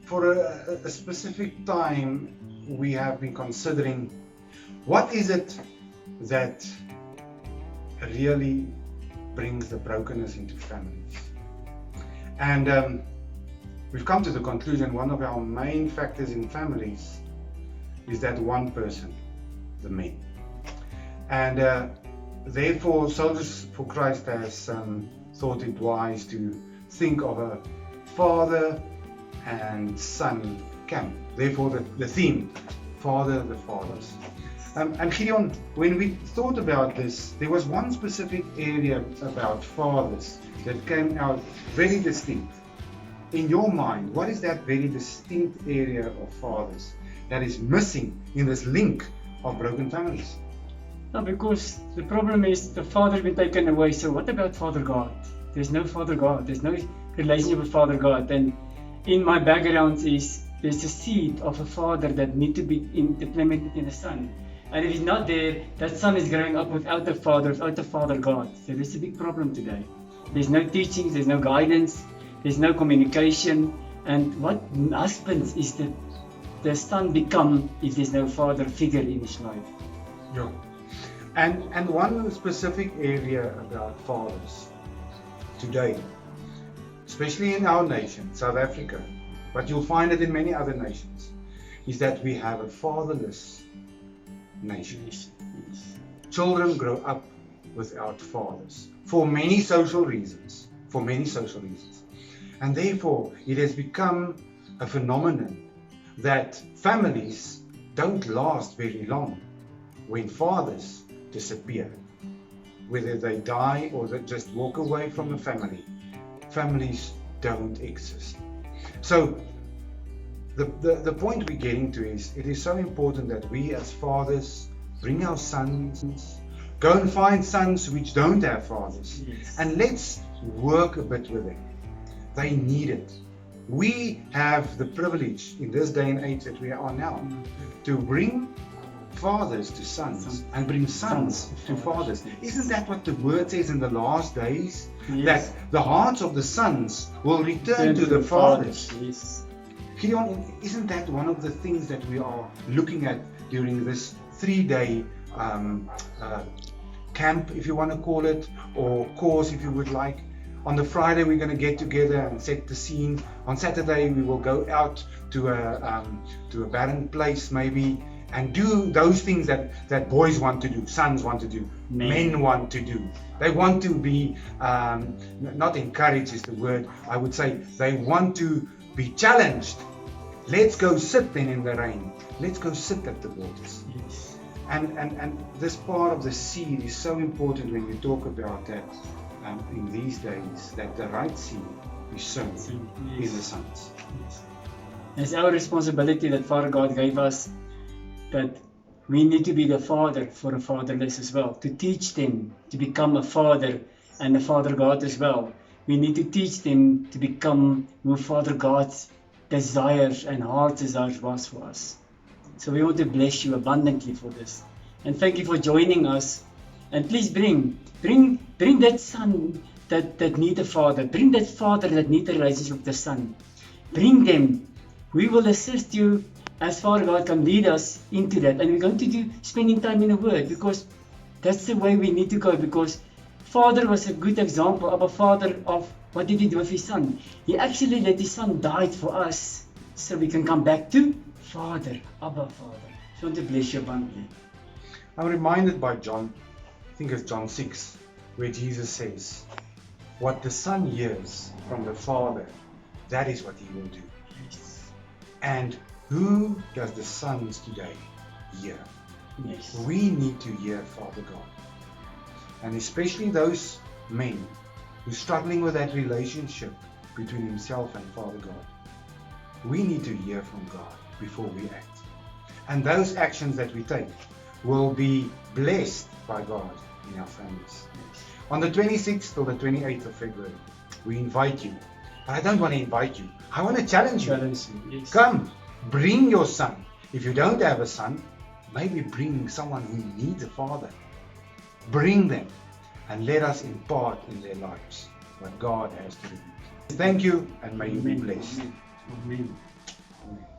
for a specific time, we have been considering what is it that really brings the brokenness into families. And we've come to the conclusion one of our main factors in families is that one person, the men. And therefore, Soldiers for Christ has thought it wise to think of a father and son camp. Therefore, the theme, Father the Fathers. And Gideon, when we thought about this, there was one specific area about fathers that came out very distinct. In your mind, what is that very distinct area of fathers that is missing in this link of broken families? No, because the problem is the father's been taken away. So what about Father God? There's no Father God. There's no relationship with Father God. And in my background there's a seed of a father that need to be implemented in a son. And if he's not there, that son is growing up without a father, without a Father God. So there's a big problem today. There's no teachings, there's no guidance, there's no communication. And what husbands is that the son become if there's no father figure in his life? Yeah. And one specific area about fathers today, especially in our nation, South Africa, but you'll find it in many other nations, is that we have a fatherless nation. Yes. Children grow up without fathers for many social reasons. And therefore, it has become a phenomenon that families don't last very long when fathers disappear. Whether they die or they just walk away from the family, families don't exist. So the point we're getting to is it is so important that we as fathers bring our sons, go and find sons which don't have fathers, Yes. and let's work a bit with them. They need it. We have the privilege in this day and age that we are now to bring fathers to sons and bring sons to fathers. Isn't that what the word says in the last days? Yes. That the hearts of the sons will return to the fathers. Yes. Gideon, isn't that one of the things that we are looking at during this 3-day camp, if you want to call it, or course if you would like? On the Friday we're going to get together and set the scene. On Saturday we will go out to a barren place maybe, and do those things that boys want to do, sons want to do, men want to do. They want to be, not encouraged is the word, I would say, they want to be challenged. Let's go sit then in the rain. Let's go sit at the waters. Yes. And this part of the seed is so important when we talk about that in these days, that the right seed is sown in the sons. Yes. It's our responsibility that Father God gave us, that we need to be the father for the fatherless as well, to teach them to become a father and a Father God as well. We need to teach them to become who Father God's desires and heart desires was for us. So we want to bless you abundantly for this. And thank you for joining us. And please bring that son that need a father. Bring that father that need a relationship with the son. Bring them. We will assist you as Father God can lead us into that. And we're going to do spending time in the Word, because that's the way we need to go. Because Father was a good example of a father of what did he do with his son. He actually let his son die for us so we can come back to Father, Abba Father. So I want to bless you abundantly. I'm reminded by John, I think it's John 6, where Jesus says, what the Son hears from the Father, that is what he will do. Yes. And who does the sons today hear? Yes. We need to hear Father God. And especially those men who are struggling with that relationship between himself and Father God. We need to hear from God before we act. And those actions that we take will be blessed by God in our families. Yes. On the 26th or the 28th of February, we invite you. But I don't want to invite you. I want to challenge you. Yes. Come, bring your son. If you don't have a son, maybe bring someone who needs a father. Bring them and let us impart in their lives what God has to do. Thank you, and may you be blessed. Amen. Amen. Amen.